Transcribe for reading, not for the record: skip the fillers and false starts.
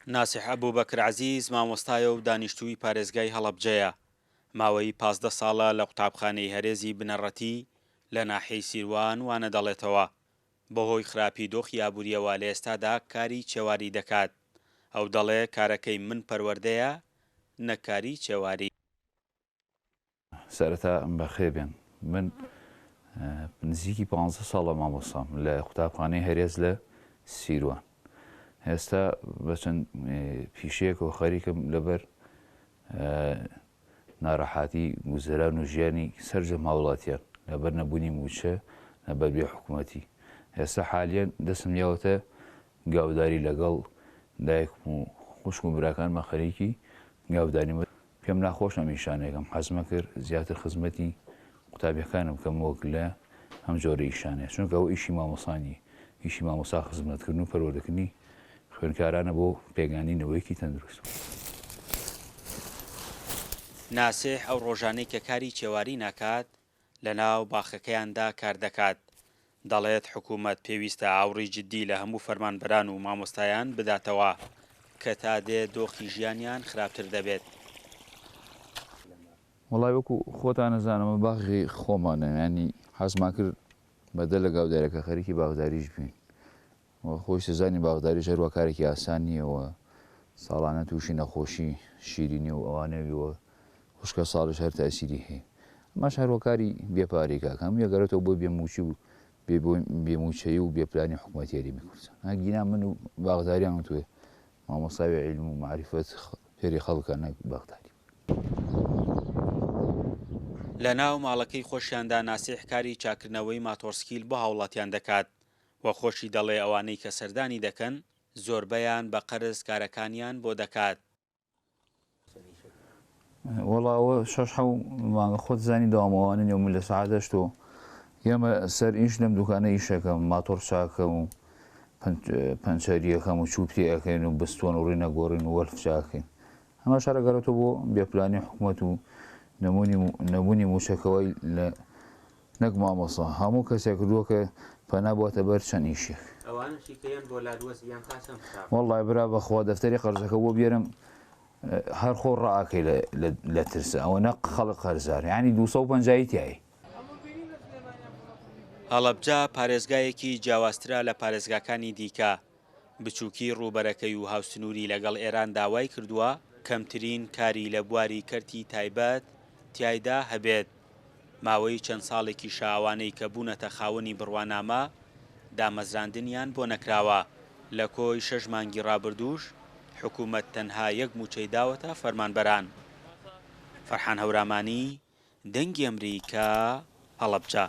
ناسح ئەبوبەکر عەزیز مامۆستایە و دانیشتووی پارێزگای هەڵەبجەیە. ماوەی 15 ساڵە لە قوتابخانەی هەرێزی بنەڕەتی لە ناحیەی سیروان وانە دەڵێتەوە. بەهۆی خراپی دۆخی ئابووریەوە لە ئێستادا کاری چێواری دەکات. ئەو دەڵێ کارەکەی من پەروەردەیە نەکاری چێواری. سەرەتا بەخێر بێن. من نزیکی 15 ساڵە مامۆستام لە قوتابخانەی هەرێز لە سیروان. ئێستا بەچەند پیشەیەک و خەریکم لەبەر ناڕەحاتی گوزەران و ژیانی سەرجەم هاوڵاتیان لەبەر نەبوونی موچە لەبەر بێ حکوومەتی. ئێستا حالیان دەستم یاوەتە گاوداری لەگەڵ دایکم و خوشک و براکانمە خەریکی گاوداریمە. پێم ناخۆش ئەمیشانێکم حەزمە کرد زیاتر خزمەتی قوتابیەکانم کەم وەک لە ئەم جۆرە ئیشانەیە، چونکە ئەو ئیشی مامۆسانی ئیشی مامۆسا خزمەتکردن و پەروەردەکردنی خوێندکارانە بۆ پێگانینەوەیەکی تەندروست. ناسح ئەو ڕۆژانەی کە کاری چێواری ناکات لە ناو باخەکەیاندا کار دەکات. دەڵێت حکوومەت پێویستە ئاوڕی جددی لە هەموو فەرمانبەران و مامۆستایان بداتەوە کە تا دێ دۆخی ژیانیان خراپتر دەبێت. وڵای وەکو خۆتان نەزانەمە باغی خۆمانە، ینی حەزمان کرد بەدە لە گاودارەکە خەریکی باغداریش بین. خۆی سزانی باغداری ژەروە کارێکی ئاسان نییەوە، ساڵانە تووشی نەخۆشی شیرینی و ئەوانەویەوە خوشکە ساڵش هەر تاسیری هەیە. ئەماش هەروەکاری بێپارێکە کەم یەگەرێتەوە بۆ بێموچی و بێموچەیی و بێپلانی حکوومەتی یاریمی کوردستان. ئەگینا من و باغداریان توێ مامۆستاوی عیلم و معریفەت فێری خەڵکە نەک باغداری. لە ناو ماڵەکەی خۆشیاندا ناسح کاری چاکردنەوەی ماتۆرسکیل بۆ هاوڵاتیان دەکات و خۆشی دەڵێ ئەوانەی کە سەردانی دەکەن زۆربەیان بە قەرز کارەکانیان بۆ دەکات. وەڵاوە 6 مانگە خۆت زانی داوامەوانە نێو من لە سەعات 8 ئێمە سەر ئیش لەم دوکانە ئیشەکەم ماتۆر چاکەم و پەنچەریەکەم و چوبتی ئەەکەین و بستۆن و ڕێنە گۆڕین و وەلف چاکەین. ئەمە شارەگەڕێتەوە بۆ بێپلانی حکوومەت و نەبوونی موچەکەوەی لە نەک مامۆسا هەموو کەسێک کردووە کە پەنا بواتە بەر چەند ئیشێک. وەڵای برا بەخوا دەفتەری قەرزەکە بۆ بێرم هەر خۆ ڕائەکەی لە ترسە ئەوە نەق خەڵک قەرزار، ینی 250 تایی. هەڵەبجە پارێزگایەکی جیاوازترە لە پارێزگاکانی دیکە. بچووکی ڕووبەرەکەی و هاوسنووری لەگەڵ ئێران داوای کردووە کەمترین کاری لە بواری کەرتی تایبەت تیایدا هەبێت. ماوەی چەند ساڵێکی شاوانەی کە بوونەتە خاوەنی بڕوانامە دامەزراندنیان بۆ نەکراوە. لە کۆی 6 مانگی ڕابردووش حکوومەت تەنها 1 موچەی داوەتە فەرمانبەران. فەرحان هەورامانی، دەنگی ئەمریکا، هەڵەبجە.